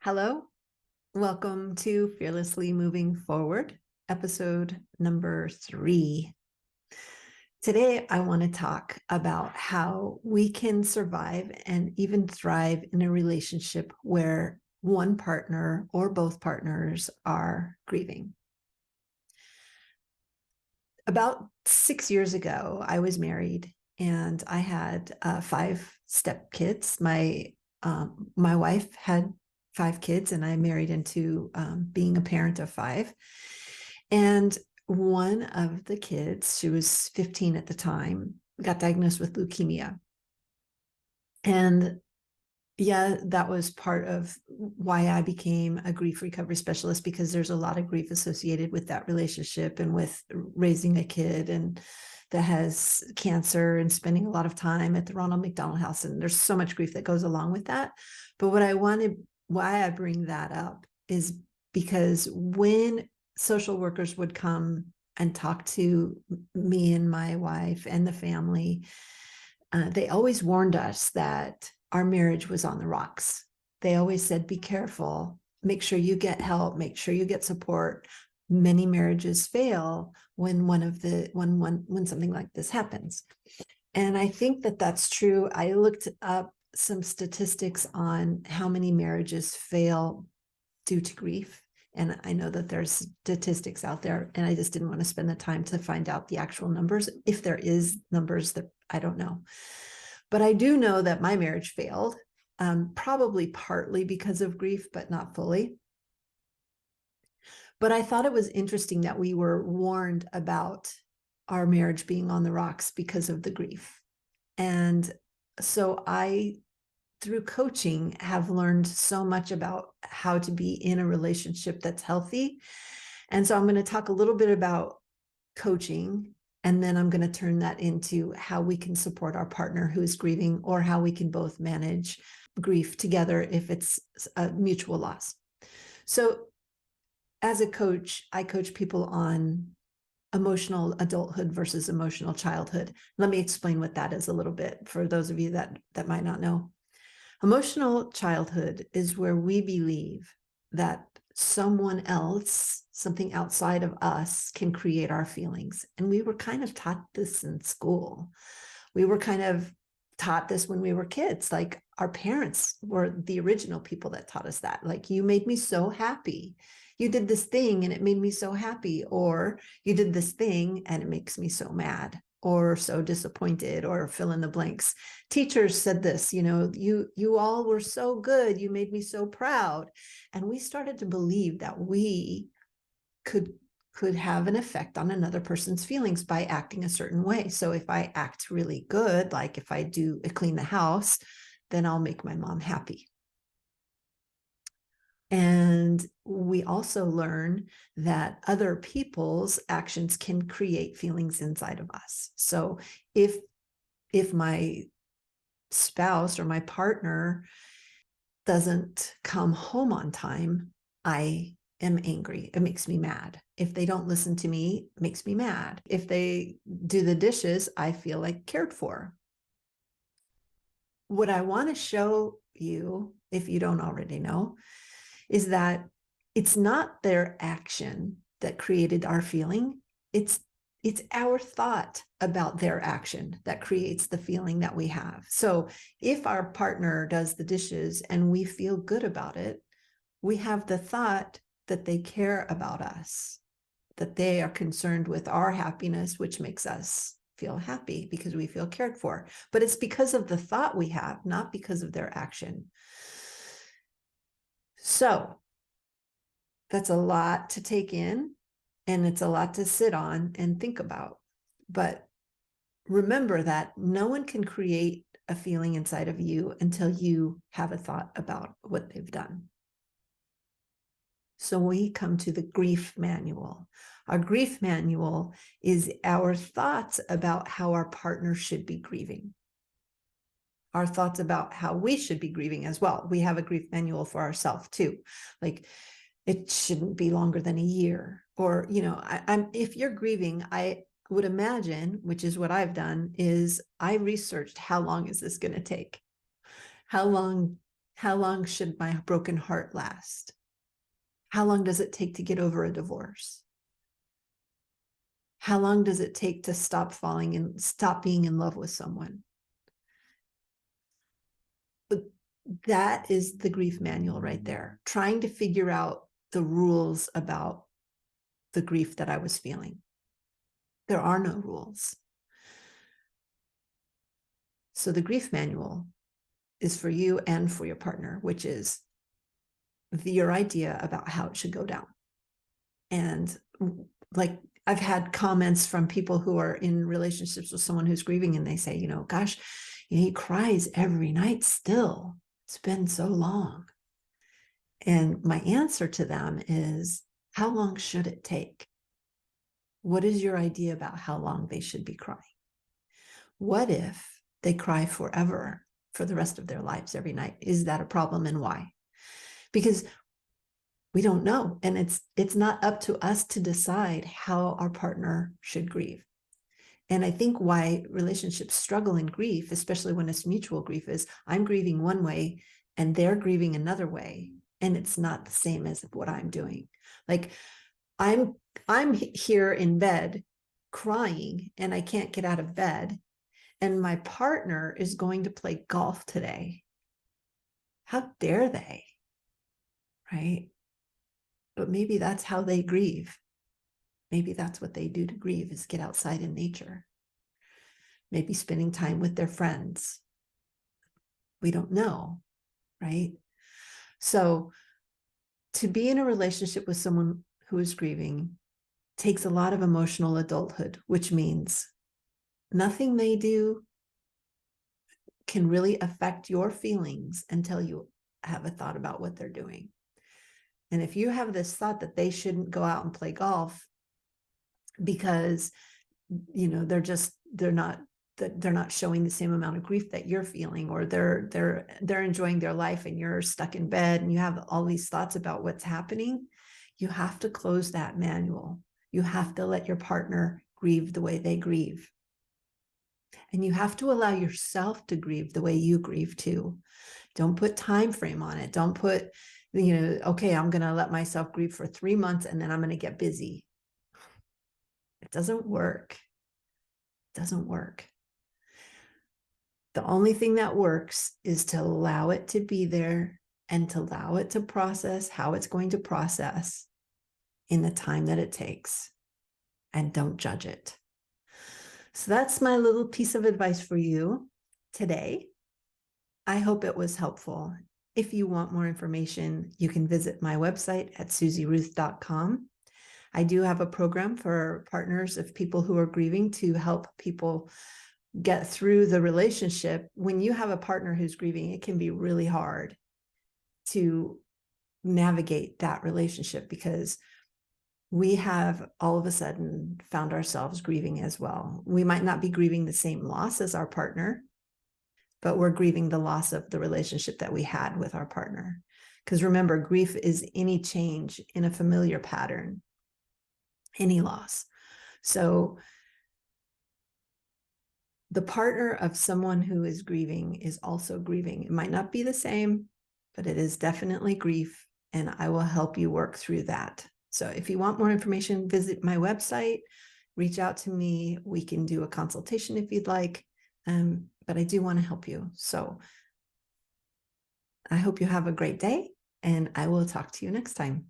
Hello, welcome to Fearlessly Moving Forward, episode number 3. Today, I want to talk about how we can survive and even thrive in a relationship where one partner or both partners are grieving. About 6 years ago, I was married and I had 5 stepkids. My wife had 5 kids, and I married into being a parent of 5. And one of the kids, she was 15 at the time, got diagnosed with leukemia. And yeah, that was part of why I became a grief recovery specialist, because there's a lot of grief associated with that relationship and with raising a kid and that has cancer and spending a lot of time at the Ronald McDonald House. And there's so much grief that goes along with that. But why I bring that up is because when social workers would come and talk to me and my wife and the family, they always warned us that our marriage was on the rocks. They always said, be careful, make sure you get help, make sure you get support. Many marriages fail when when something like this happens. And I think that that's true. I looked up some statistics on how many marriages fail due to grief. And I know that there's statistics out there, and I just didn't want to spend the time to find out the actual numbers. If there is numbers, that I don't know. But I do know that my marriage failed, probably partly because of grief, but not fully. But I thought it was interesting that we were warned about our marriage being on the rocks because of the grief. And so through coaching, have learned so much about how to be in a relationship that's healthy. And so I'm going to talk a little bit about coaching, and then I'm going to turn that into how we can support our partner who is grieving, or how we can both manage grief together if it's a mutual loss. So as a coach, I coach people on emotional adulthood versus emotional childhood. Let me explain what that is a little bit for those of you that might not know. Emotional childhood is where we believe that someone else, something outside of us, can create our feelings. And we were kind of taught this in school. We were kind of taught this when we were kids. Like, our parents were the original people that taught us that. Like, you made me so happy. You did this thing and it made me so happy. Or you did this thing and it makes me so mad, or so disappointed, or fill in the blanks. Teachers said this, you all were so good. You made me so proud. And we started to believe that we could have an effect on another person's feelings by acting a certain way. So if I act really good, like if I clean the house, then I'll make my mom happy. And we also learn that other people's actions can create feelings inside of us. So if my spouse or my partner doesn't come home on time, I am angry. It makes me mad. If they don't listen to me, it makes me mad. If they do the dishes, I feel like cared for. What I want to show you, if you don't already know, is that it's not their action that created our feeling. It's our thought about their action that creates the feeling that we have. So if our partner does the dishes and we feel good about it, we have the thought that they care about us, that they are concerned with our happiness, which makes us feel happy because we feel cared for. But it's because of the thought we have, not because of their action. So that's a lot to take in, and it's a lot to sit on and think about. But remember that no one can create a feeling inside of you until you have a thought about what they've done. So we come to the grief manual. Our grief manual is our thoughts about how our partner should be grieving. Our thoughts about how we should be grieving as well. We have a grief manual for ourselves too. Like, it shouldn't be longer than a year. Or, if you're grieving, I would imagine, which is what I've done, is I researched how long is this going to take? How long How long should my broken heart last? How long does it take to get over a divorce? How long does it take to stop being in love with someone? But that is the grief manual right there, trying to figure out the rules about the grief that I was feeling. There are no rules. So the grief manual is for you and for your partner, which is your idea about how it should go down. And like, I've had comments from people who are in relationships with someone who's grieving, and they say, gosh, he cries every night still. It's been so long. And my answer to them is, how long should it take? What is your idea about how long they should be crying? What if they cry forever for the rest of their lives every night? Is that a problem, and why? Because we don't know. And it's not up to us to decide how our partner should grieve. And I think why relationships struggle in grief, especially when it's mutual grief, is I'm grieving one way and they're grieving another way. And it's not the same as what I'm doing. Like, I'm here in bed crying and I can't get out of bed, and my partner is going to play golf today. How dare they? Right? But maybe that's how they grieve. Maybe that's what they do to grieve, is get outside in nature. Maybe spending time with their friends. We don't know, right? So to be in a relationship with someone who is grieving takes a lot of emotional adulthood, which means nothing they do can really affect your feelings until you have a thought about what they're doing. And if you have this thought that they shouldn't go out and play golf because they're not showing the same amount of grief that you're feeling, or they're enjoying their life and you're stuck in bed and you have all these thoughts about what's happening, you have to close that manual. You have to let your partner grieve the way they grieve. And you have to allow yourself to grieve the way you grieve too. Don't put time frame on it. Don't put, okay, I'm going to let myself grieve for 3 months and then I'm going to get busy. It doesn't work. It doesn't work. The only thing that works is to allow it to be there and to allow it to process how it's going to process in the time that it takes, and don't judge it. So that's my little piece of advice for you today. I hope it was helpful. If you want more information, you can visit my website at susieruth.com. I do have a program for partners of people who are grieving to help people get through the relationship. When you have a partner who's grieving, it can be really hard to navigate that relationship, because we have all of a sudden found ourselves grieving as well. We might not be grieving the same loss as our partner, but we're grieving the loss of the relationship that we had with our partner. Because remember, grief is any change in a familiar pattern, any loss. So the partner of someone who is grieving is also grieving. It might not be the same, but it is definitely grief, and I will help you work through that. So if you want more information, visit my website, reach out to me. We can do a consultation if you'd like, but I do want to help you. So I hope you have a great day, and I will talk to you next time.